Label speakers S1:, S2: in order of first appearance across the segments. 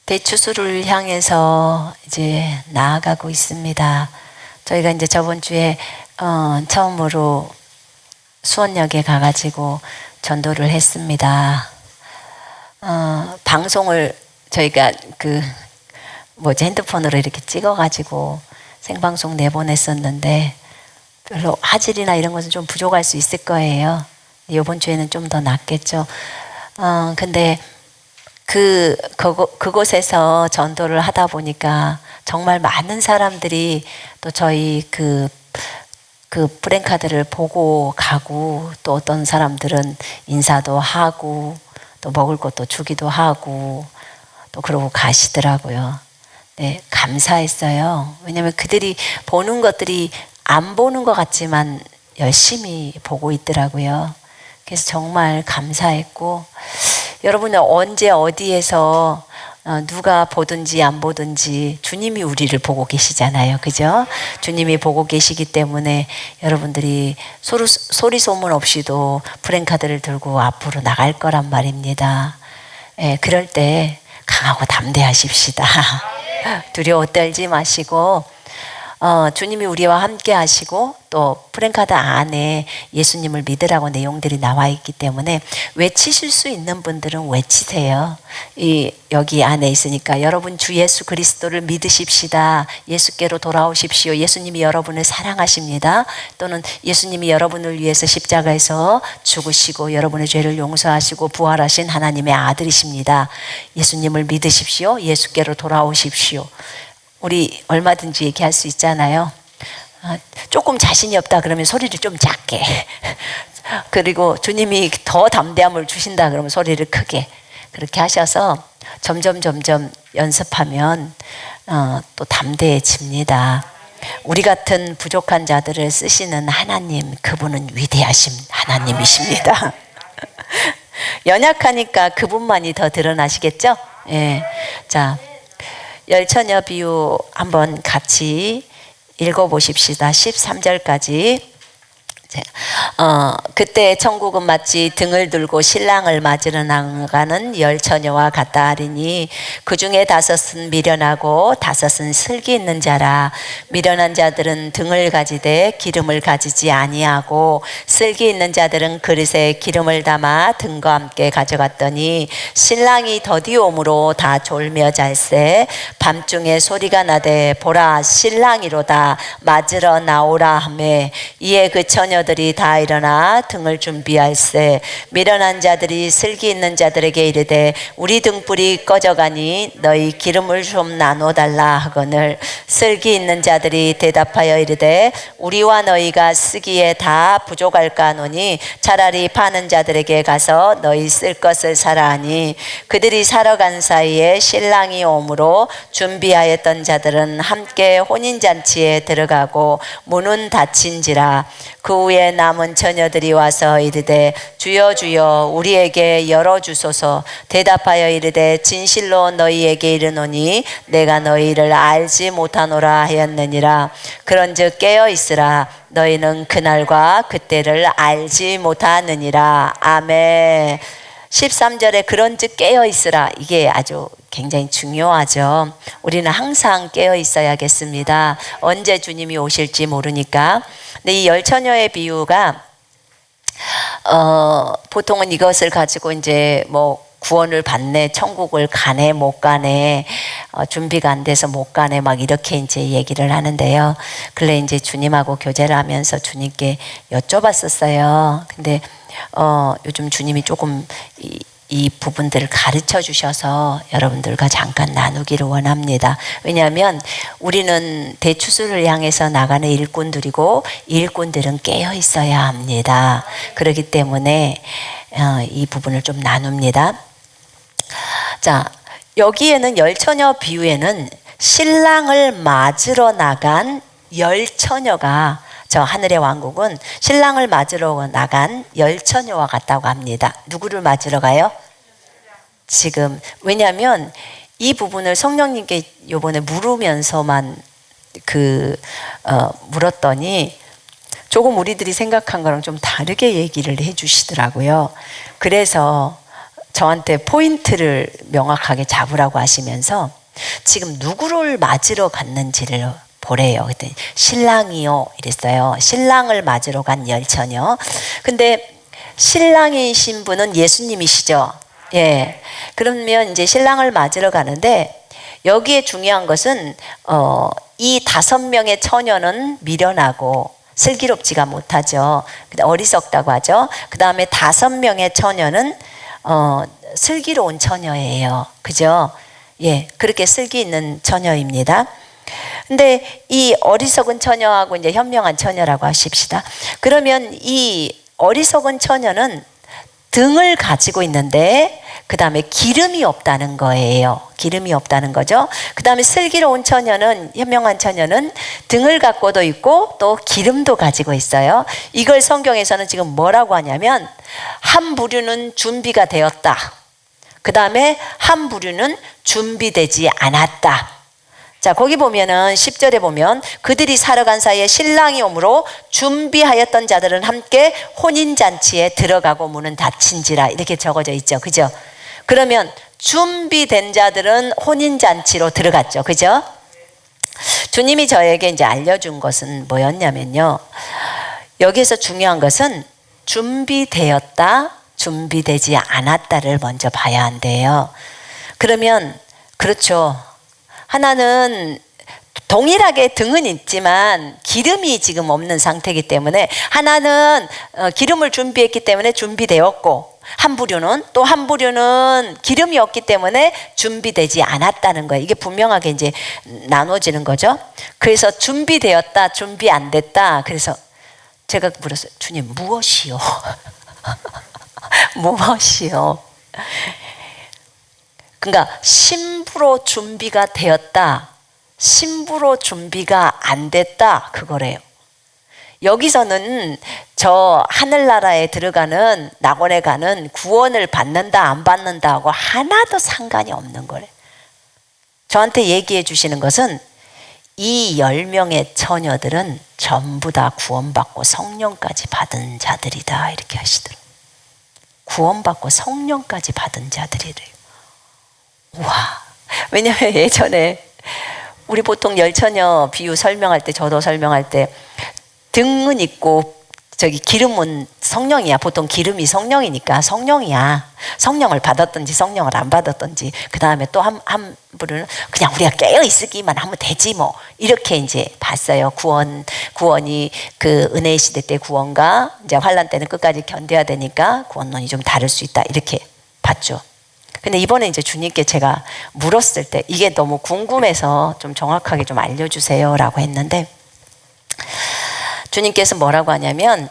S1: 대추수를 향해서 이제 나아가고 있습니다. 저희가 이제 저번 주에 처음으로 수원역에 가가지고 전도를 했습니다. 방송을 저희가 핸드폰으로 이렇게 찍어가지고 생방송 내보냈었는데 별로 화질이나 이런 것은 좀 부족할 수 있을 거예요. 이번 주에는 좀 더 낫겠죠. 근데 그곳에서 전도를 하다 보니까 정말 많은 사람들이 또 저희 그 프랜카드를 보고 가고, 또 어떤 사람들은 인사도 하고 또 먹을 것도 주기도 하고 또 그러고 가시더라고요. 네, 감사했어요. 왜냐하면 그들이 보는 것들이 안 보는 것 같지만 열심히 보고 있더라고요. 그래서 정말 감사했고, 여러분은 언제 어디에서 누가 보든지 안 보든지 주님이 우리를 보고 계시잖아요. 그죠? 주님이 보고 계시기 때문에 여러분들이 소리 소문 없이도 프랜카드를 들고 앞으로 나갈 거란 말입니다. 예, 그럴 때 강하고 담대하십시다. 두려워 떨지 마시고, 주님이 우리와 함께 하시고, 또 프랜카드 안에 예수님을 믿으라고 내용들이 나와 있기 때문에 외치실 수 있는 분들은 외치세요. 여기 안에 있으니까 여러분 주 예수 그리스도를 믿으십시다. 예수께로 돌아오십시오. 예수님이 여러분을 사랑하십니다. 또는 예수님이 여러분을 위해서 십자가에서 죽으시고 여러분의 죄를 용서하시고 부활하신 하나님의 아들이십니다. 예수님을 믿으십시오. 예수께로 돌아오십시오. 우리 얼마든지 얘기할 수 있잖아요. 조금 자신이 없다 그러면 소리를 좀 작게, 그리고 주님이 더 담대함을 주신다 그러면 소리를 크게, 그렇게 하셔서 점점 연습하면 또 담대해집니다. 우리 같은 부족한 자들을 쓰시는 하나님, 그분은 위대하신 하나님이십니다. 연약하니까 그분만이 더 드러나시겠죠? 예. 자, 열처녀 비유 한번 같이 읽어보십시다. 13절까지. 그때 천국은 마치 등을 들고 신랑을 맞으러 나가는 열처녀와 같다 하리니 그 중에 5은 미련하고 5은 슬기 있는 자라. 미련한 자들은 등을 가지되 기름을 가지지 아니하고 슬기 있는 자들은 그릇에 기름을 담아 등과 함께 가져갔더니 신랑이 더디 오므로 다 졸며 잘세. 밤중에 소리가 나되 보라 신랑이로다 맞으러 나오라 하매 이에 그 처녀들이 다 일어나 등을 준비할세. 미련한 자들이 슬기 있는 자들에게 이르되 우리 등불이 꺼져가니 너희 기름을 좀 나눠달라 하거늘 슬기 있는 자들이 대답하여 이르되 우리와 너희가 쓰기에 다 부족할까 하노니 차라리 파는 자들에게 가서 너희 쓸 것을 사라 하니 그들이 사러 간 사이에 신랑이 오므로 준비하였던 자들은 함께 혼인잔치에 들어가고 문은 닫힌지라. 그 후에 남은 처녀들이 와서 이르되 주여 주여 우리에게 열어주소서. 대답하여 이르되 진실로 너희에게 이르노니 내가 너희를 알지 못하노라 하였느니라. 그런즉 깨어있으라. 너희는 그날과 그때를 알지 못하느니라. 아멘. 13절에 그런즉 깨어있으라, 이게 아주 굉장히 중요하죠. 우리는 항상 깨어있어야겠습니다. 언제 주님이 오실지 모르니까. 근데 이 열처녀의 비유가 보통은 이것을 가지고 이제 구원을 받네, 천국을 가네, 못 가네, 준비가 안 돼서 못 가네, 막 이렇게 이제 얘기를 하는데요. 근래 이제 주님하고 교제를 하면서 주님께 여쭤봤었어요. 근데 요즘 주님이 조금 이 부분들을 가르쳐 주셔서 여러분들과 잠깐 나누기를 원합니다. 왜냐하면 우리는 대추수를 향해서 나가는 일꾼들이고 일꾼들은 깨어 있어야 합니다. 그렇기 때문에 이 부분을 좀 나눕니다. 자, 여기에는 열처녀 비유에는 신랑을 맞으러 나간 열처녀가, 저 하늘의 왕국은 신랑을 맞으러 나간 열처녀와 같다고 합니다. 누구를 맞으러 가요? 지금, 왜냐하면 이 부분을 성령님께 요번에 물으면서만 물었더니 조금 우리들이 생각한 거랑 좀 다르게 얘기를 해 주시더라고요. 그래서 저한테 포인트를 명확하게 잡으라고 하시면서 지금 누구를 맞으러 갔는지를 보래요. 그랬더니 신랑이요 이랬어요. 신랑을 맞으러 간 열처녀. 근데 신랑이신 분은 예수님이시죠. 예. 그러면 이제 신랑을 맞으러 가는데 여기에 중요한 것은 이 5명의 처녀는 미련하고 슬기롭지가 못하죠. 어리석다고 하죠. 그 다음에 5명의 처녀는 슬기로운 처녀예요. 그죠? 예, 그렇게 슬기 있는 처녀입니다. 근데 이 어리석은 처녀하고 이제 현명한 처녀라고 하십시다. 그러면 이 어리석은 처녀는 등을 가지고 있는데 그 다음에 기름이 없다는 거예요. 기름이 없다는 거죠. 그 다음에 슬기로운 처녀는, 현명한 처녀는 등을 갖고도 있고 또 기름도 가지고 있어요. 이걸 성경에서는 지금 뭐라고 하냐면 한 부류는 준비가 되었다. 그 다음에 한 부류는 준비되지 않았다. 자, 거기 보면은 10절에 보면 그들이 살아간 사이에 신랑이 오므로 준비하였던 자들은 함께 혼인잔치에 들어가고 문은 닫힌지라 이렇게 적어져 있죠. 그죠? 그러면 준비된 자들은 혼인잔치로 들어갔죠. 그죠? 주님이 저에게 이제 알려준 것은 뭐였냐면요. 여기에서 중요한 것은 준비되었다, 준비되지 않았다를 먼저 봐야 한대요. 그러면 그렇죠. 하나는 동일하게 등은 있지만 기름이 지금 없는 상태이기 때문에 하나는 기름을 준비했기 때문에 준비되었고 한 부류는 또 한 부류는 기름이 없기 때문에 준비되지 않았다는 거예요. 이게 분명하게 이제 나눠지는 거죠. 그래서 준비되었다, 준비 안 됐다. 그래서 제가 물었어요. 주님 무엇이요? 무엇이요? 그러니까 신부로 준비가 되었다, 신부로 준비가 안 됐다, 그거래요. 여기서는 저 하늘나라에 들어가는, 낙원에 가는 구원을 받는다 안 받는다 하고 하나도 상관이 없는 거래요. 저한테 얘기해 주시는 것은 이 10명의 처녀들은 전부 다 구원받고 성령까지 받은 자들이다 이렇게 하시더라고요. 구원받고 성령까지 받은 자들이래요. 와, 왜냐면 예전에 우리 보통 열처녀 비유 설명할 때, 저도 설명할 때 등은 있고 저기 기름은 성령이야. 보통 기름이 성령이니까 성령이야. 성령을 받았든지 성령을 안 받았든지 그 다음에 또 한 분은 그냥 우리가 깨어 있기만 하면 되지 뭐 이렇게 이제 봤어요. 구원이 그 은혜의 시대 때 구원과 이제 환란 때는 끝까지 견뎌야 되니까 구원론이 좀 다를 수 있다 이렇게 봤죠. 근데 이번에 이제 주님께 제가 물었을 때 이게 너무 궁금해서 좀 정확하게 좀 알려주세요라고 했는데 주님께서 뭐라고 하냐면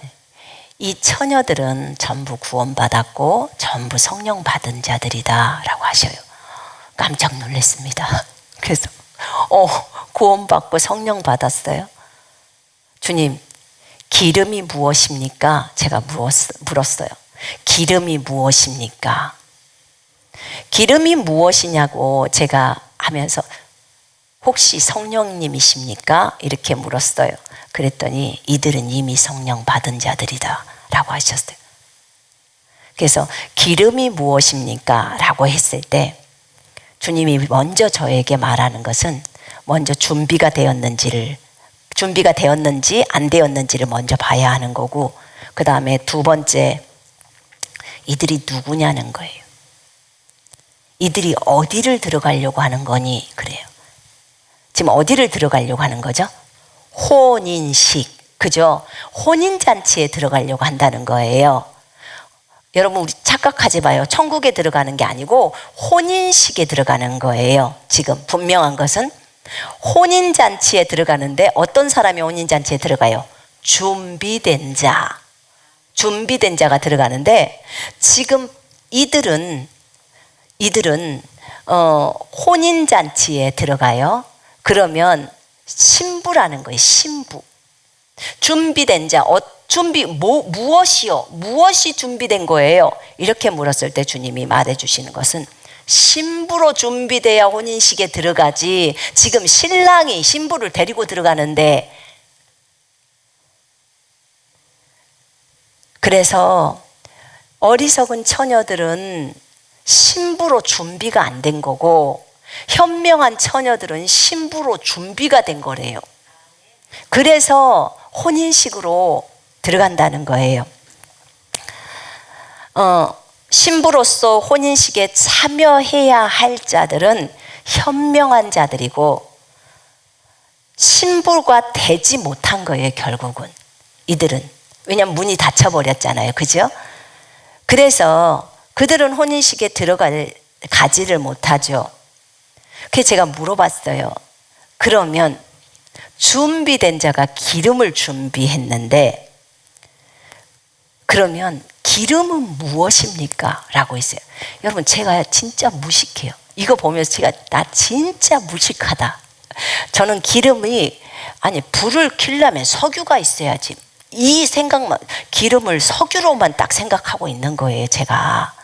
S1: 이 처녀들은 전부 구원받았고 전부 성령 받은 자들이다 라고 하셔요. 깜짝 놀랐습니다. 그래서 구원받고 성령 받았어요. 주님, 기름이 무엇입니까? 제가 물었어요. 기름이 무엇입니까? 기름이 무엇이냐고 제가 하면서 혹시 성령님이십니까? 이렇게 물었어요. 그랬더니 이들은 이미 성령 받은 자들이다 라고 하셨어요. 그래서 기름이 무엇입니까? 라고 했을 때 주님이 먼저 저에게 말하는 것은 먼저 준비가 되었는지 안 되었는지를 먼저 봐야 하는 거고 그 다음에 두 번째 이들이 누구냐는 거예요. 이들이 어디를 들어가려고 하는 거니? 그래요. 지금 어디를 들어가려고 하는 거죠? 혼인식, 그죠? 혼인잔치에 들어가려고 한다는 거예요. 여러분 우리 착각하지 마요. 천국에 들어가는 게 아니고 혼인식에 들어가는 거예요. 지금 분명한 것은 혼인잔치에 들어가는데 어떤 사람이 혼인잔치에 들어가요? 준비된 자가 들어가는데 지금 이들은 혼인잔치에 들어가요. 그러면 신부라는 거예요. 신부. 준비된 자. 무엇이요? 무엇이 준비된 거예요? 이렇게 물었을 때 주님이 말해주시는 것은 신부로 준비돼야 혼인식에 들어가지 지금 신랑이 신부를 데리고 들어가는데 그래서 어리석은 처녀들은 신부로 준비가 안 된 거고, 현명한 처녀들은 신부로 준비가 된 거래요. 그래서 혼인식으로 들어간다는 거예요. 신부로서 혼인식에 참여해야 할 자들은 현명한 자들이고, 신부가 되지 못한 거예요, 결국은. 이들은. 왜냐하면 문이 닫혀버렸잖아요. 그죠? 그래서 그들은 혼인식에 가지를 못하죠. 그래서 제가 물어봤어요. 그러면 준비된 자가 기름을 준비했는데, 그러면 기름은 무엇입니까? 라고 했어요. 여러분, 제가 진짜 무식해요. 이거 보면서 제가 나 진짜 무식하다. 저는 기름이, 아니 불을 켜려면 석유가 있어야지, 이 생각만, 기름을 석유로만 딱 생각하고 있는 거예요, 제가.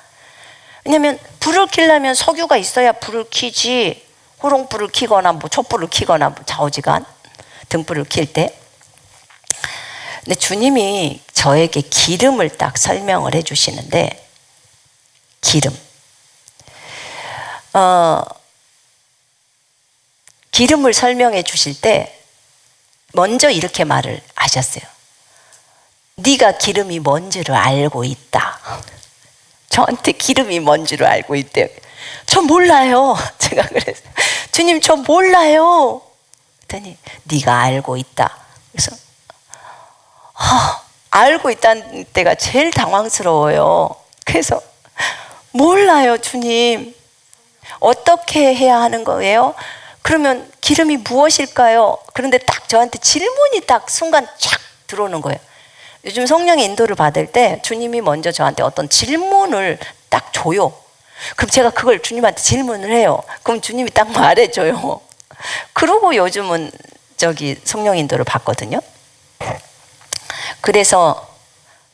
S1: 왜냐면 불을 켜려면 석유가 있어야 불을 켜지, 호롱불을 켜거나 뭐 촛불을 켜거나 뭐 좌우지간 등불을 켤 때. 근데 주님이 저에게 기름을 딱 설명을 해주시는데, 기름. 기름을 설명해 주실 때 먼저 이렇게 말을 하셨어요. 네가 기름이 뭔 줄을 알고 있다. 저한테 기름이 뭔 줄을 알고 있대요. 저 몰라요. 제가 그랬어요. 주님, 저 몰라요. 그랬더니 네가 알고 있다. 그래서 알고 있다는 때가 제일 당황스러워요. 그래서 몰라요, 주님. 어떻게 해야 하는 거예요? 그러면 기름이 무엇일까요? 그런데 딱 저한테 질문이 딱 순간 쫙 들어오는 거예요. 요즘 성령의 인도를 받을 때 주님이 먼저 저한테 어떤 질문을 딱 줘요. 그럼 제가 그걸 주님한테 질문을 해요. 그럼 주님이 딱 말해줘요. 그러고 요즘은 성령 인도를 받거든요. 그래서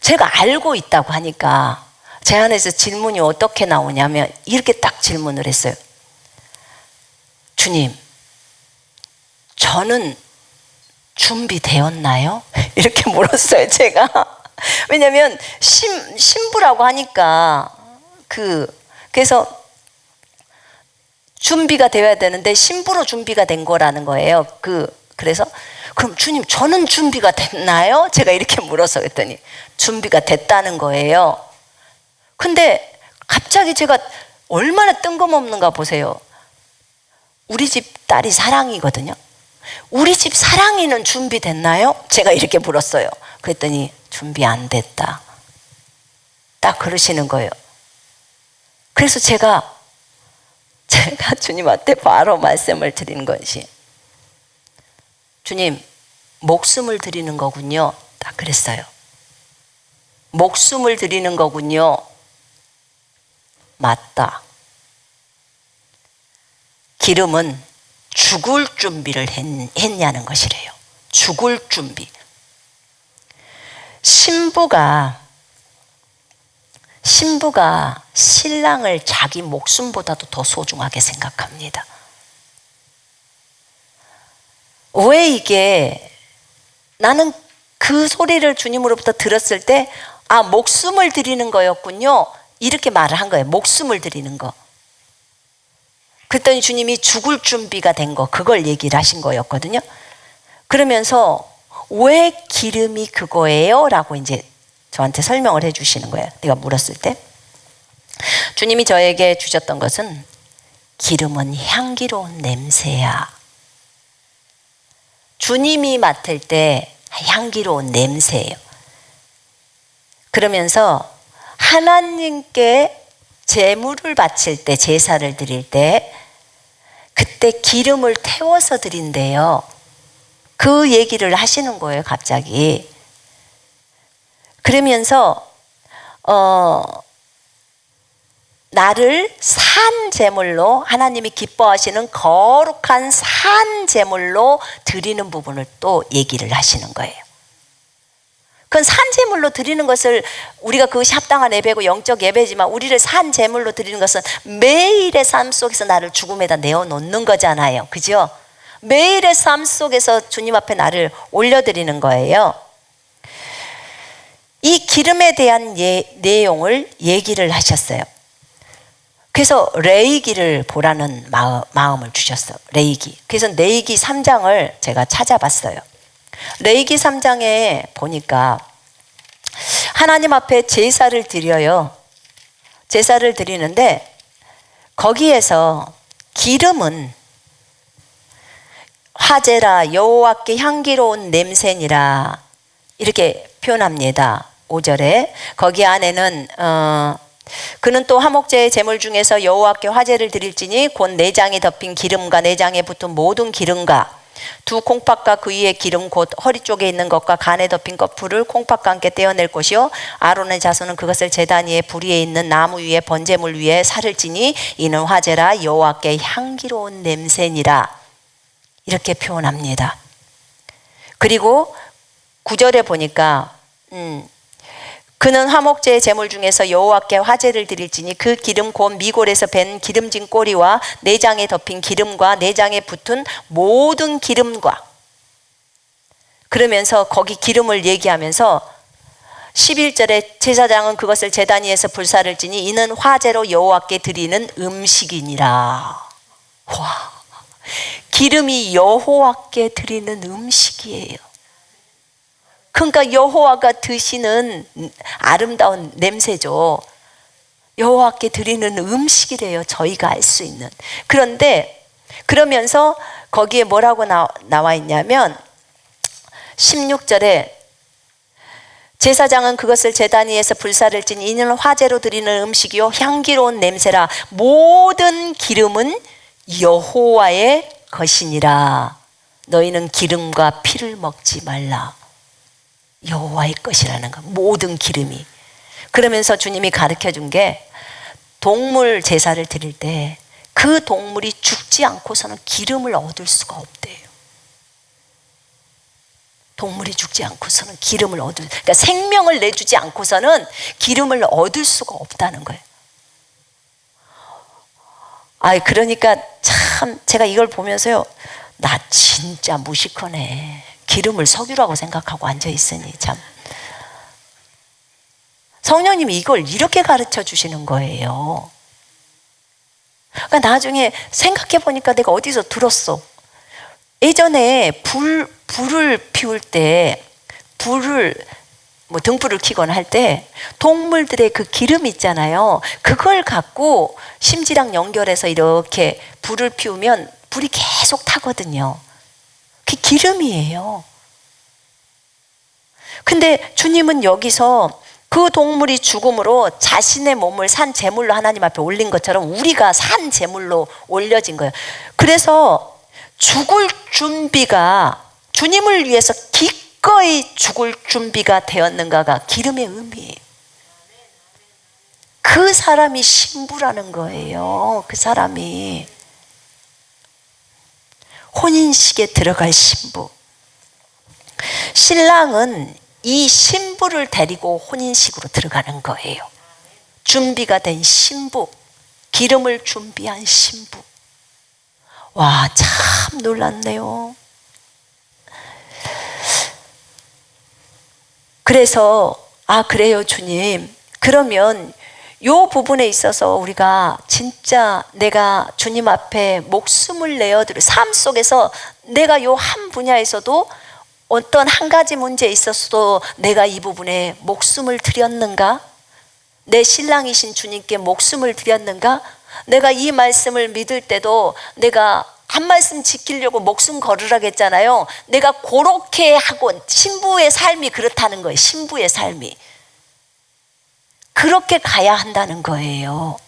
S1: 제가 알고 있다고 하니까 제 안에서 질문이 어떻게 나오냐면 이렇게 딱 질문을 했어요. 주님, 저는 준비되었나요? 이렇게 물었어요, 제가. 왜냐면 신부라고 하니까 그래서 준비가 되어야 되는데 신부로 준비가 된 거라는 거예요. 그래서 그럼 주님, 저는 준비가 됐나요? 제가 이렇게 물어서 그랬더니 준비가 됐다는 거예요. 근데 갑자기 제가 얼마나 뜬금없는가 보세요. 우리 집 딸이 사랑이거든요. 우리 집 사랑이는 준비됐나요? 제가 이렇게 물었어요. 그랬더니 준비 안 됐다. 딱 그러시는 거예요. 그래서 제가 주님한테 바로 말씀을 드리는 것이, 주님, 목숨을 드리는 거군요. 딱 그랬어요. 목숨을 드리는 거군요. 맞다. 기름은 죽을 준비를 했냐는 것이래요. 죽을 준비. 신부가 신랑을 자기 목숨보다도 더 소중하게 생각합니다. 왜 이게, 나는 그 소리를 주님으로부터 들었을 때 목숨을 드리는 거였군요. 이렇게 말을 한 거예요. 목숨을 드리는 거. 그랬더니 주님이 죽을 준비가 된 거, 그걸 얘기를 하신 거였거든요. 그러면서 왜 기름이 그거예요? 라고 이제 저한테 설명을 해 주시는 거예요. 내가 물었을 때. 주님이 저에게 주셨던 것은, 기름은 향기로운 냄새야. 주님이 맡을 때 향기로운 냄새예요. 그러면서 하나님께 제물을 바칠 때, 제사를 드릴 때 그때 기름을 태워서 드린대요. 그 얘기를 하시는 거예요, 갑자기. 그러면서 나를 산 제물로, 하나님이 기뻐하시는 거룩한 산 제물로 드리는 부분을 또 얘기를 하시는 거예요. 그건 산 제물로 드리는 것을, 우리가 그것이 합당한 예배고 영적 예배지만, 우리를 산 제물로 드리는 것은 매일의 삶 속에서 나를 죽음에다 내어놓는 거잖아요. 그죠? 매일의 삶 속에서 주님 앞에 나를 올려드리는 거예요. 이 기름에 대한 내용을 얘기를 하셨어요. 그래서 레위기를 보라는 마음을 주셨어. 레위기. 그래서 레위기 3장을 제가 찾아봤어요. 레위기 3장에 보니까 하나님 앞에 제사를 드려요. 제사를 드리는데 거기에서 기름은 화제라 여호와께 향기로운 냄새니라 이렇게 표현합니다. 5절에 거기 안에는 그는 또 화목제의 제물 중에서 여호와께 화제를 드릴지니 곧 내장에 덮인 기름과 내장에 붙은 모든 기름과 두 콩팥과 그 위에 기름 곧 허리 쪽에 있는 것과 간에 덮인 것풀을 콩팥과 함께 떼어낼 것이요 아론의 자손은 그것을 제단 위에 불 위에 있는 나무 위에 번제물 위에 살을 찌니 이는 화제라 여호와께 향기로운 냄새니라 이렇게 표현합니다. 그리고 9절에 보니까 그는 화목제의 제물 중에서 여호와께 화제를 드릴지니 그 기름 곧 미골에서 밴 기름진 꼬리와 내장에 덮인 기름과 내장에 붙은 모든 기름과 그러면서 거기 기름을 얘기하면서 11절에 제사장은 그것을 제단 위에서 불사를 지니 이는 화제로 여호와께 드리는 음식이니라. 와, 기름이 여호와께 드리는 음식이에요. 그러니까 여호와가 드시는 아름다운 냄새죠. 여호와께 드리는 음식이래요. 저희가 알 수 있는. 그런데 그러면서 거기에 뭐라고 나와 있냐면 16절에 제사장은 그것을 제단 위에서 불사를 진 이는 화제로 드리는 음식이요 향기로운 냄새라 모든 기름은 여호와의 것이니라. 너희는 기름과 피를 먹지 말라. 여호와의 것이라는 거. 모든 기름이. 그러면서 주님이 가르쳐 준 게 동물 제사를 드릴 때 그 동물이 죽지 않고서는 기름을 얻을 수가 없대요. 동물이 죽지 않고서는 기름을 그러니까 생명을 내주지 않고서는 기름을 얻을 수가 없다는 거예요. 그러니까 참 제가 이걸 보면서요, 나 진짜 무식하네. 기름을 석유라고 생각하고 앉아있으니 참. 성령님이 이걸 이렇게 가르쳐 주시는 거예요. 그러니까 나중에 생각해 보니까 내가 어디서 들었어. 예전에 불을 피울 때 등불을 켜거나 할 때 동물들의 그 기름 있잖아요. 그걸 갖고 심지랑 연결해서 이렇게 불을 피우면 불이 계속 타거든요. 그게 기름이에요. 근데 주님은 여기서 그 동물이 죽음으로 자신의 몸을 산 제물로 하나님 앞에 올린 것처럼 우리가 산 제물로 올려진 거예요. 그래서 죽을 준비가 주님을 위해서 기꺼이 죽을 준비가 되었는가가 기름의 의미예요. 그 사람이 신부라는 거예요. 그 사람이 혼인식에 들어갈 신부. 신랑은 이 신부를 데리고 혼인식으로 들어가는 거예요. 준비가 된 신부, 기름을 준비한 신부. 와, 참 놀랐네요. 그래서 그래요 주님. 그러면 요 부분에 있어서 우리가 진짜 내가 주님 앞에 목숨을 내어드려 삶 속에서 내가 요 한 분야에서도 어떤 한 가지 문제에 있어서도 내가 이 부분에 목숨을 드렸는가? 내 신랑이신 주님께 목숨을 드렸는가? 내가 이 말씀을 믿을 때도 내가 한 말씀 지키려고 목숨 걸으라고 했잖아요. 내가 그렇게 하고 신부의 삶이 그렇다는 거예요. 신부의 삶이 그렇게 가야 한다는 거예요.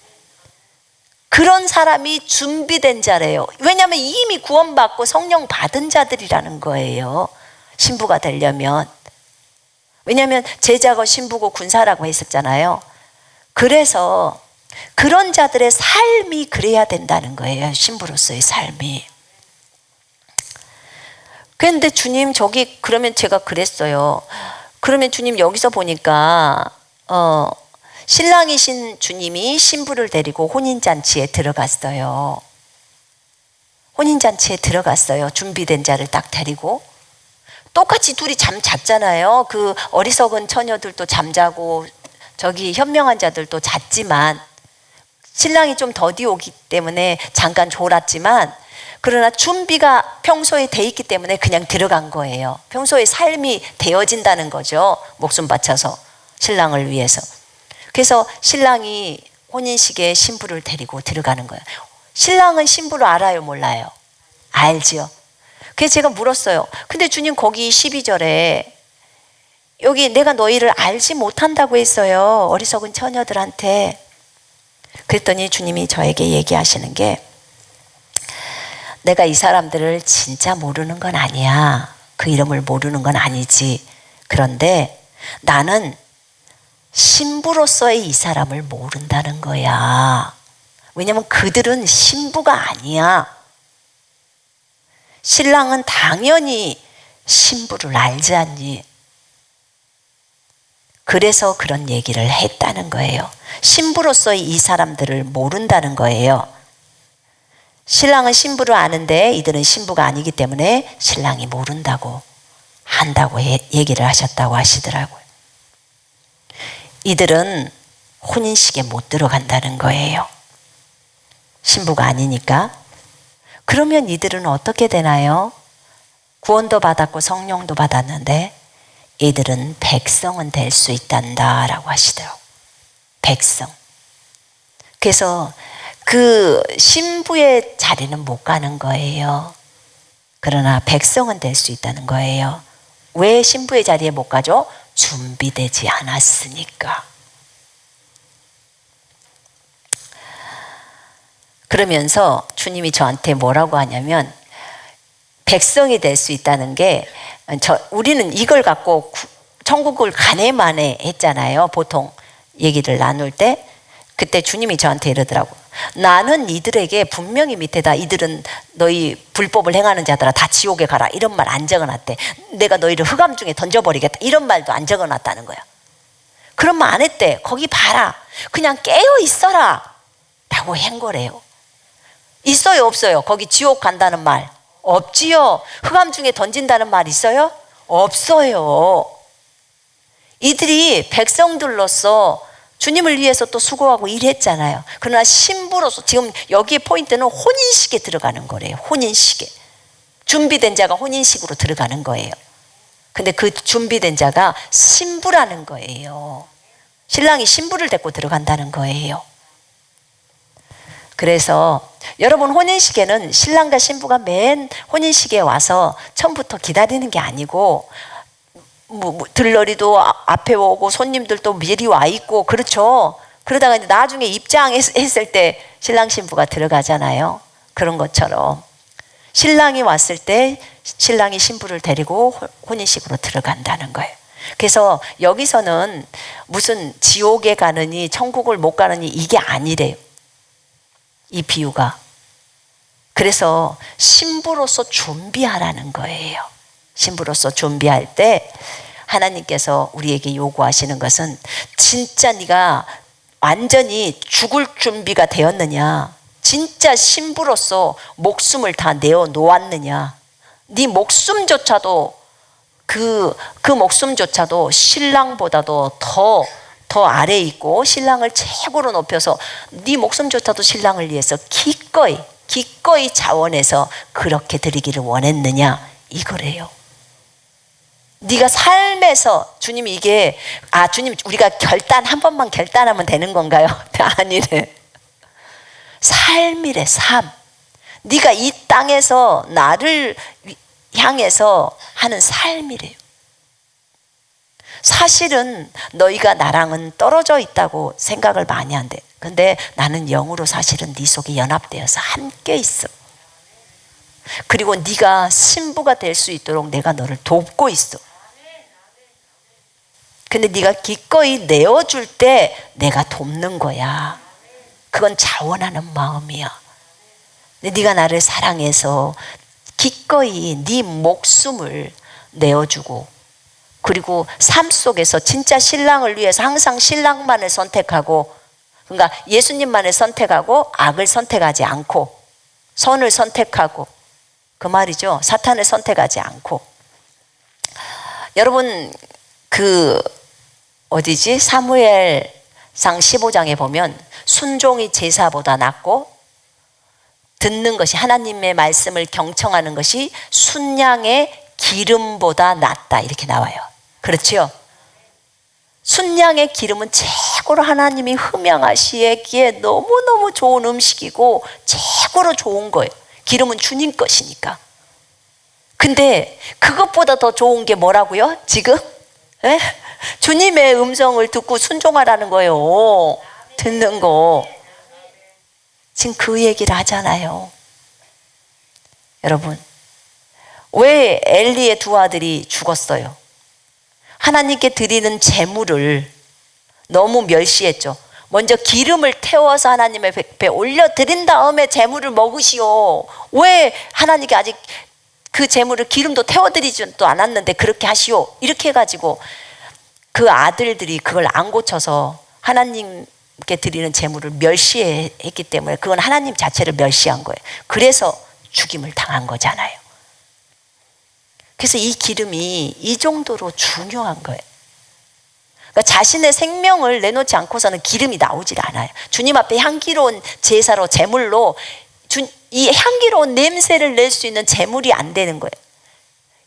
S1: 그런 사람이 준비된 자래요. 왜냐하면 이미 구원받고 성령 받은 자들이라는 거예요. 신부가 되려면. 왜냐하면 제자고 신부고 군사라고 했었잖아요. 그래서 그런 자들의 삶이 그래야 된다는 거예요. 신부로서의 삶이. 그런데 주님 그러면 제가 그랬어요. 그러면 주님 여기서 보니까 신랑이신 주님이 신부를 데리고 혼인잔치에 들어갔어요. 혼인잔치에 들어갔어요. 준비된 자를 딱 데리고. 똑같이 둘이 잠 잤잖아요. 그 어리석은 처녀들도 잠자고 저기 현명한 자들도 잤지만 신랑이 좀 더디 오기 때문에 잠깐 졸았지만 그러나 준비가 평소에 돼 있기 때문에 그냥 들어간 거예요. 평소에 삶이 되어진다는 거죠. 목숨 바쳐서 신랑을 위해서. 그래서 신랑이 혼인식에 신부를 데리고 들어가는 거예요. 신랑은 신부를 알아요, 몰라요? 알지요. 그래서 제가 물었어요. 근데 주님 거기 12절에 여기 내가 너희를 알지 못한다고 했어요. 어리석은 처녀들한테. 그랬더니 주님이 저에게 얘기하시는 게 내가 이 사람들을 진짜 모르는 건 아니야. 그 이름을 모르는 건 아니지. 그런데 나는 신부로서의 이 사람을 모른다는 거야. 왜냐면 그들은 신부가 아니야. 신랑은 당연히 신부를 알지 않니? 그래서 그런 얘기를 했다는 거예요. 신부로서의 이 사람들을 모른다는 거예요. 신랑은 신부를 아는데 이들은 신부가 아니기 때문에 신랑이 모른다고 한다고 얘기를 하셨다고 하시더라고요. 이들은 혼인식에 못 들어간다는 거예요. 신부가 아니니까. 그러면 이들은 어떻게 되나요? 구원도 받았고 성령도 받았는데 이들은 백성은 될 수 있단다라고 하시더라고요. 백성. 그래서 그 신부의 자리는 못 가는 거예요. 그러나 백성은 될 수 있다는 거예요. 왜 신부의 자리에 못 가죠? 준비되지 않았으니까. 그러면서 주님이 저한테 뭐라고 하냐면 백성이 될 수 있다는 게 우리는 이걸 갖고 천국을 가네마네 했잖아요. 보통 얘기를 나눌 때 그때 주님이 저한테 이러더라고. 나는 이들에게 분명히 밑에다 이들은 너희 불법을 행하는 자들아 다 지옥에 가라 이런 말 안 적어놨대. 내가 너희를 흑암 중에 던져버리겠다 이런 말도 안 적어놨다는 거야. 그런 말 안 했대. 거기 봐라. 그냥 깨어 있어라 라고 한 거래요. 있어요 없어요? 거기 지옥 간다는 말 없지요. 흑암 중에 던진다는 말 있어요? 없어요. 이들이 백성들로서 주님을 위해서 또 수고하고 일했잖아요. 그러나 신부로서 지금 여기에 포인트는 혼인식에 들어가는 거래요. 혼인식에. 준비된 자가 혼인식으로 들어가는 거예요. 근데 그 준비된 자가 신부라는 거예요. 신랑이 신부를 데리고 들어간다는 거예요. 그래서 여러분 혼인식에는 신랑과 신부가 맨 혼인식에 와서 처음부터 기다리는 게 아니고 들러리도 앞에 오고 손님들도 미리 와 있고 그렇죠. 그러다가 이제 나중에 입장했을 때 신랑 신부가 들어가잖아요. 그런 것처럼 신랑이 왔을 때 신랑이 신부를 데리고 혼인식으로 들어간다는 거예요. 그래서 여기서는 무슨 지옥에 가느니 천국을 못 가느니 이게 아니래요. 이 비유가. 그래서 신부로서 준비하라는 거예요. 신부로서 준비할 때 하나님께서 우리에게 요구하시는 것은 진짜 네가 완전히 죽을 준비가 되었느냐, 진짜 신부로서 목숨을 다 내어 놓았느냐, 네 목숨조차도 그 목숨조차도 신랑보다도 더 아래에 있고 신랑을 최고로 높여서 네 목숨조차도 신랑을 위해서 기꺼이 자원해서 그렇게 드리기를 원했느냐 이거래요. 네가 삶에서 주님이 이게 주님 우리가 한 번만 결단하면 되는 건가요? 아니래. 삶이래. 삶. 네가 이 땅에서 나를 향해서 하는 삶이래요. 사실은 너희가 나랑은 떨어져 있다고 생각을 많이 한대. 근데 나는 영으로 사실은 네 속에 연합되어서 함께 있어. 그리고 네가 신부가 될 수 있도록 내가 너를 돕고 있어. 근데 네가 기꺼이 내어줄 때 내가 돕는 거야. 그건 자원하는 마음이야. 근데 네가 나를 사랑해서 기꺼이 네 목숨을 내어주고 그리고 삶 속에서 진짜 신랑을 위해서 항상 신랑만을 선택하고 그러니까 예수님만을 선택하고 악을 선택하지 않고 선을 선택하고 그 말이죠. 사탄을 선택하지 않고. 여러분 사무엘 상 15장에 보면 순종이 제사보다 낫고 듣는 것이, 하나님의 말씀을 경청하는 것이 순양의 기름보다 낫다, 이렇게 나와요. 그렇지요? 순양의 기름은 최고로 하나님이 흠양하시기에 너무너무 좋은 음식이고 최고로 좋은 거예요. 기름은 주님 것이니까. 근데 그것보다 더 좋은 게 뭐라고요? 지금? 에? 주님의 음성을 듣고 순종하라는 거예요. 듣는 거. 지금 그 얘기를 하잖아요. 여러분, 왜 엘리의 두 아들이 죽었어요? 하나님께 드리는 제물을 너무 멸시했죠. 먼저 기름을 태워서 하나님의 배에 올려드린 다음에 제물을 먹으시오. 왜 하나님께 아직 그 제물을 기름도 태워드리지도 않았는데 그렇게 하시오. 이렇게 해가지고 그 아들들이 그걸 안 고쳐서 하나님께 드리는 제물을 멸시했기 때문에 그건 하나님 자체를 멸시한 거예요. 그래서 죽임을 당한 거잖아요. 그래서 이 기름이 이 정도로 중요한 거예요. 그러니까 자신의 생명을 내놓지 않고서는 기름이 나오질 않아요. 주님 앞에 향기로운 제사로, 제물로 이 향기로운 냄새를 낼 수 있는 제물이 안 되는 거예요.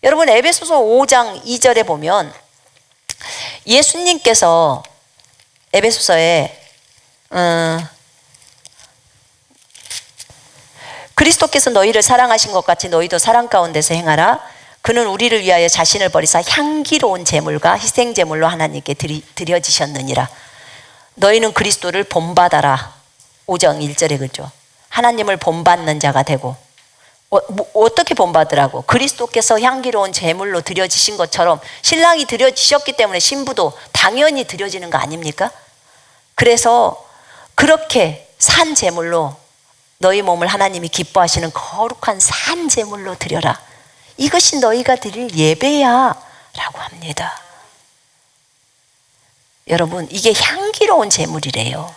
S1: 여러분, 에베소서 5장 2절에 보면 예수님께서 에베소서에 그리스도께서 너희를 사랑하신 것 같이 너희도 사랑 가운데서 행하라. 그는 우리를 위하여 자신을 버리사 향기로운 제물과 희생 제물로 하나님께 드려지셨느니라. 너희는 그리스도를 본받아라. 5장 1절에 그죠. 하나님을 본받는 자가 되고, 어떻게 본받으라고? 그리스도께서 향기로운 제물로 드려지신 것처럼 신랑이 드려지셨기 때문에 신부도 당연히 드려지는 거 아닙니까? 그래서 그렇게 산 제물로 너희 몸을 하나님이 기뻐하시는 거룩한 산 제물로 드려라. 이것이 너희가 드릴 예배야 라고 합니다. 여러분, 이게 향기로운 제물이래요.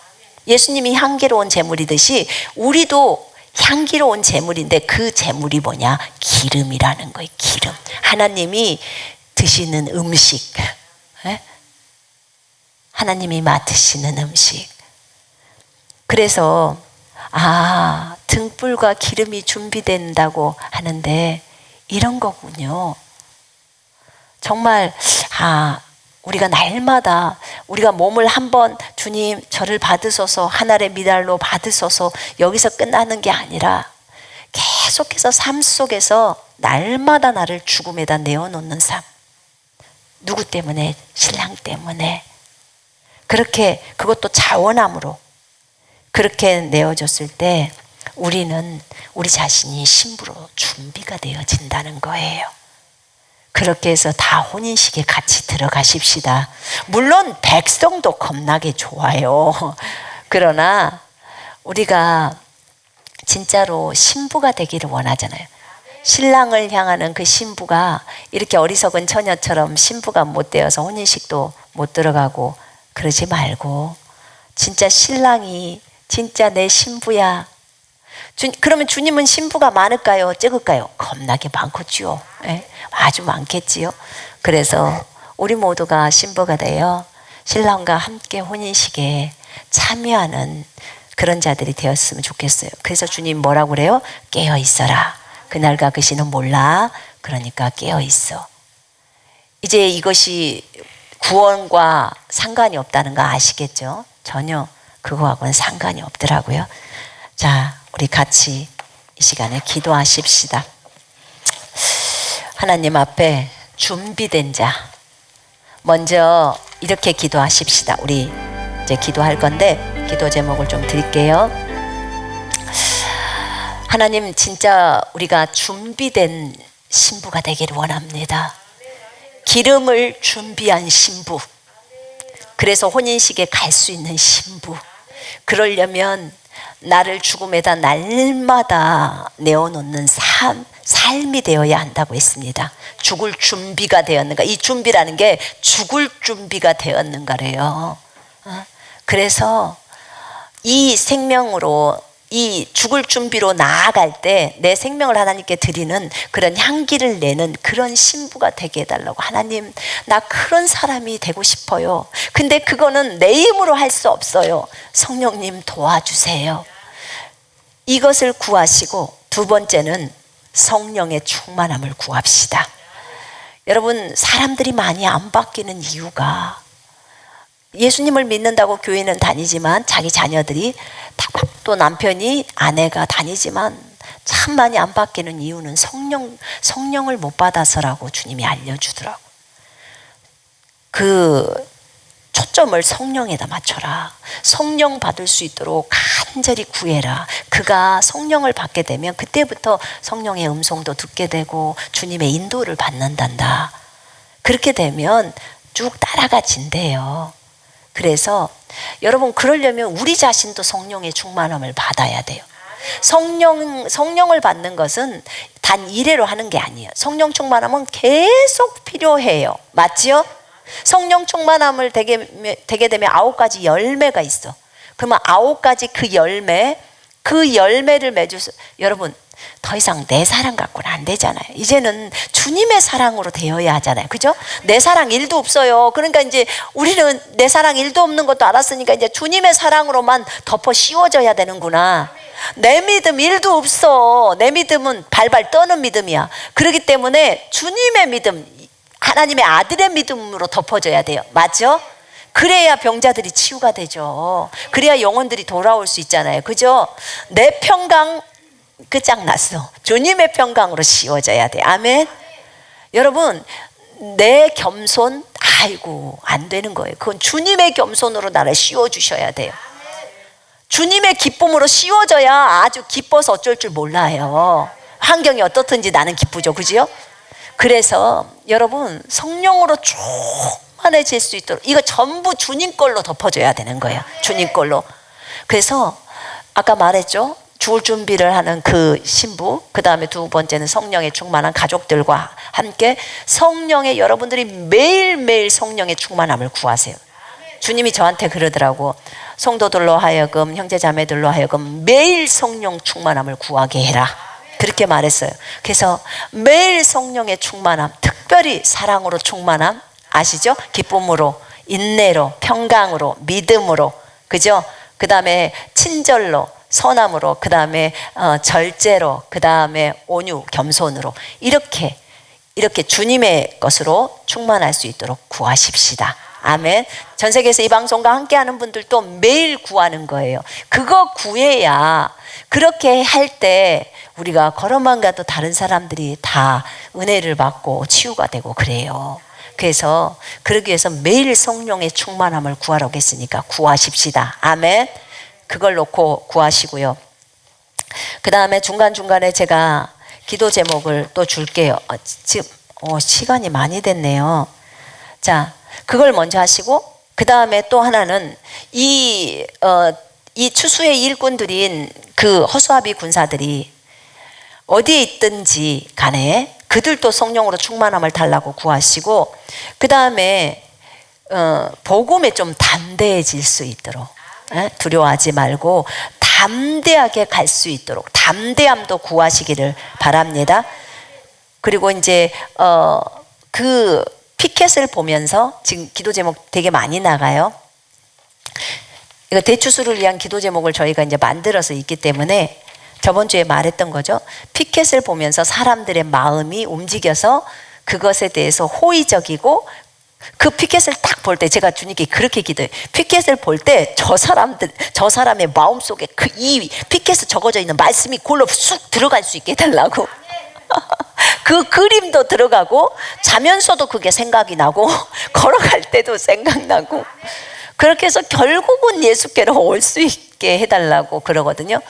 S1: 예수님이 향기로운 제물이듯이 우리도 향기로운 제물인데 그 제물이 뭐냐? 기름이라는 거예요. 기름. 하나님이 드시는 음식. 하나님이 맡으시는 음식. 그래서 등불과 기름이 준비된다고 하는데 이런 거군요. 정말 우리가 날마다 우리가 몸을 한번 주님 저를 받으소서, 하늘의 미달로 받으소서, 여기서 끝나는 게 아니라 계속해서 삶 속에서 날마다 나를 죽음에다 내어놓는 삶. 누구 때문에? 신랑 때문에. 그렇게, 그것도 자원함으로 그렇게 내어줬을 때 우리는 우리 자신이 신부로 준비가 되어진다는 거예요. 그렇게 해서 다 혼인식에 같이 들어가십시다. 물론 백성도 겁나게 좋아요. 그러나 우리가 진짜로 신부가 되기를 원하잖아요. 신랑을 향하는 그 신부가 이렇게 어리석은 처녀처럼 신부가 못 되어서 혼인식도 못 들어가고 그러지 말고 진짜 신랑이 진짜 내 신부야. 그러면 주님은 신부가 많을까요? 적을까요? 겁나게 많겠지요. 네? 아주 많겠지요. 그래서 우리 모두가 신부가 되어 신랑과 함께 혼인식에 참여하는 그런 자들이 되었으면 좋겠어요. 그래서 주님 뭐라고 그래요? 깨어 있어라. 그날과 그 시는 몰라. 그러니까 깨어 있어. 이제 이것이 구원과 상관이 없다는 거 아시겠죠? 전혀 그거하고는 상관이 없더라고요. 자, 우리 같이 이 시간에 기도하십시다. 하나님 앞에 준비된 자, 먼저 이렇게 기도하십시다. 우리 이제 기도할 건데 기도 제목을 좀 드릴게요. 하나님, 진짜 우리가 준비된 신부가 되기를 원합니다. 기름을 준비한 신부. 그래서 혼인식에 갈 수 있는 신부. 그러려면 나를 죽음에다 날마다 내어놓는 삶이 되어야 한다고 했습니다. 죽을 준비가 되었는가? 이 준비라는 게 죽을 준비가 되었는가래요. 그래서 이 생명으로 이 죽을 준비로 나아갈 때 내 생명을 하나님께 드리는 그런 향기를 내는 그런 신부가 되게 해달라고. 하나님, 나 그런 사람이 되고 싶어요. 근데 그거는 내 힘으로 할 수 없어요. 성령님 도와주세요. 이것을 구하시고, 두 번째는 성령의 충만함을 구합시다. 여러분, 사람들이 많이 안 바뀌는 이유가, 예수님을 믿는다고 교회는 다니지만 자기 자녀들이, 또 남편이, 아내가 다니지만 참 많이 안 바뀌는 이유는 성령을 못 받아서라고 주님이 알려주더라고. 그 초점을 성령에다 맞춰라. 성령 받을 수 있도록 간절히 구해라. 그가 성령을 받게 되면 그때부터 성령의 음성도 듣게 되고 주님의 인도를 받는단다. 그렇게 되면 쭉 따라가진대요. 그래서 여러분, 그러려면 우리 자신도 성령의 충만함을 받아야 돼요. 성령을 받는 것은 단 이래로 하는 게 아니에요. 성령 충만함은 계속 필요해요. 맞지요? 성령 충만함을 되게 되면 9가지 열매가 있어. 그러면 9가지 그 열매를 맺어서, 여러분, 더 이상 내 사랑 갖고는 안 되잖아요. 이제는 주님의 사랑으로 되어야 하잖아요. 그죠? 내 사랑 1도 없어요. 그러니까 이제 우리는 내 사랑 1도 없는 것도 알았으니까 이제 주님의 사랑으로만 덮어 씌워져야 되는구나. 내 믿음 1도 없어. 내 믿음은 발발 떠는 믿음이야. 그렇기 때문에 주님의 믿음, 하나님의 아들의 믿음으로 덮어져야 돼요. 맞죠? 그래야 병자들이 치유가 되죠. 그래야 영혼들이 돌아올 수 있잖아요. 그죠? 내 평강 끝장났어. 주님의 평강으로 씌워져야 돼. 아멘. 여러분, 내 겸손, 아이고, 안 되는 거예요. 그건 주님의 겸손으로 나를 씌워주셔야 돼요. 주님의 기쁨으로 씌워져야 아주 기뻐서 어쩔 줄 몰라요. 환경이 어떻든지 나는 기쁘죠. 그죠? 그래서 여러분, 성령으로 충만해질 수 있도록 이거 전부 주님 걸로 덮어줘야 되는 거예요. 주님 걸로. 그래서 아까 말했죠. 죽을 준비를 하는 그 신부, 그 다음에 두 번째는 성령의 충만한 가족들과 함께 성령의, 여러분들이 매일매일 성령의 충만함을 구하세요. 주님이 저한테 그러더라고. 성도들로 하여금, 형제자매들로 하여금 매일 성령 충만함을 구하게 해라. 그렇게 말했어요. 그래서 매일 성령의 충만함, 특별히 사랑으로 충만함, 아시죠? 기쁨으로, 인내로, 평강으로, 믿음으로, 그죠? 그 다음에 친절로, 선함으로, 그 다음에 절제로, 그 다음에 온유, 겸손으로, 이렇게 주님의 것으로 충만할 수 있도록 구하십시다. 아멘. 전 세계에서 이 방송과 함께하는 분들도 매일 구하는 거예요. 그거 구해야, 그렇게 할 때 우리가 걸어만 가도 다른 사람들이 다 은혜를 받고 치유가 되고 그래요. 그래서 그러기 위해서 매일 성령의 충만함을 구하라고 했으니까 구하십시다. 아멘. 그걸 놓고 구하시고요. 그 다음에 중간중간에 제가 기도 제목을 또 줄게요. 지금 시간이 많이 됐네요. 자, 그걸 먼저 하시고, 그 다음에 또 하나는 이 추수의 일꾼들인 그 허수아비 군사들이 어디에 있든지 간에 그들도 성령으로 충만함을 달라고 구하시고, 그 다음에 복음에 좀 담대해질 수 있도록, 두려워하지 말고 담대하게 갈 수 있도록 담대함도 구하시기를 바랍니다. 그리고 이제 그 피켓을 보면서 지금 기도 제목 되게 많이 나가요. 이거 대추수를 위한 기도 제목을 저희가 이제 만들어서 있기 때문에 저번 주에 말했던 거죠. 피켓을 보면서 사람들의 마음이 움직여서 그것에 대해서 호의적이고, 그 피켓을 딱 볼 때 제가 주님께 그렇게 기도해요. 피켓을 볼 때 저 사람의 마음속에 이 피켓에 적어져 있는 말씀이 골로 쑥 들어갈 수 있게 해달라고. 그 그림도 들어가고, 자면서도 그게 생각이 나고, 걸어갈 때도 생각나고, 그렇게 해서 결국은 예수께로 올 수 있게 해달라고 그러거든요.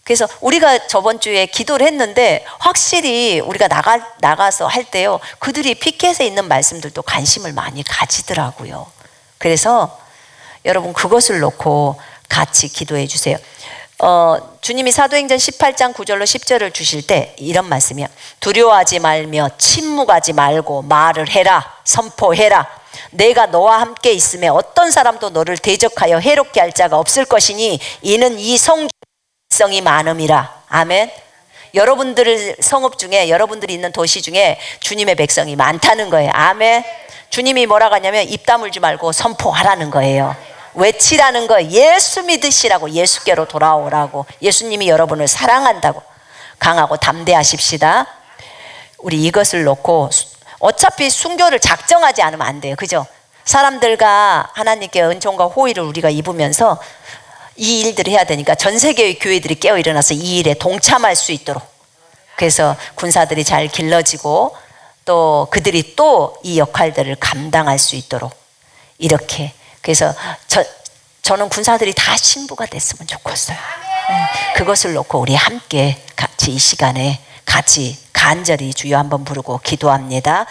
S1: 그래서 우리가 저번 주에 기도를 했는데 확실히 우리가 나가서 할 때요, 그들이 피켓에 있는 말씀들도 관심을 많이 가지더라고요. 그래서 여러분, 그것을 놓고 같이 기도해 주세요. 주님이 사도행전 18장 9절로 10절을 주실 때 이런 말씀이요. 두려워하지 말며 침묵하지 말고 말을 해라. 선포해라. 내가 너와 함께 있음에 어떤 사람도 너를 대적하여 해롭게 할 자가 없을 것이니 이는 이 성주 백성이 많음이라. 아멘. 여러분들 성읍 중에, 여러분들이 있는 도시 중에 주님의 백성이 많다는 거예요. 아멘. 주님이 뭐라고 하냐면 입 다물지 말고 선포하라는 거예요. 외치라는 거예요. 예수 믿으시라고, 예수께로 돌아오라고. 예수님이 여러분을 사랑한다고. 강하고 담대하십시다. 우리 이것을 놓고, 어차피 순교를 작정하지 않으면 안 돼요. 그죠? 사람들과 하나님께 은총과 호의를 우리가 입으면서 이 일들을 해야 되니까 전 세계의 교회들이 깨어 일어나서 이 일에 동참할 수 있도록, 그래서 군사들이 잘 길러지고 또 그들이 또 이 역할들을 감당할 수 있도록 이렇게. 그래서 저는 군사들이 다 신부가 됐으면 좋겠어요. 그것을 놓고 우리 함께 같이 이 시간에 같이 간절히 주여 한번 부르고 기도합니다.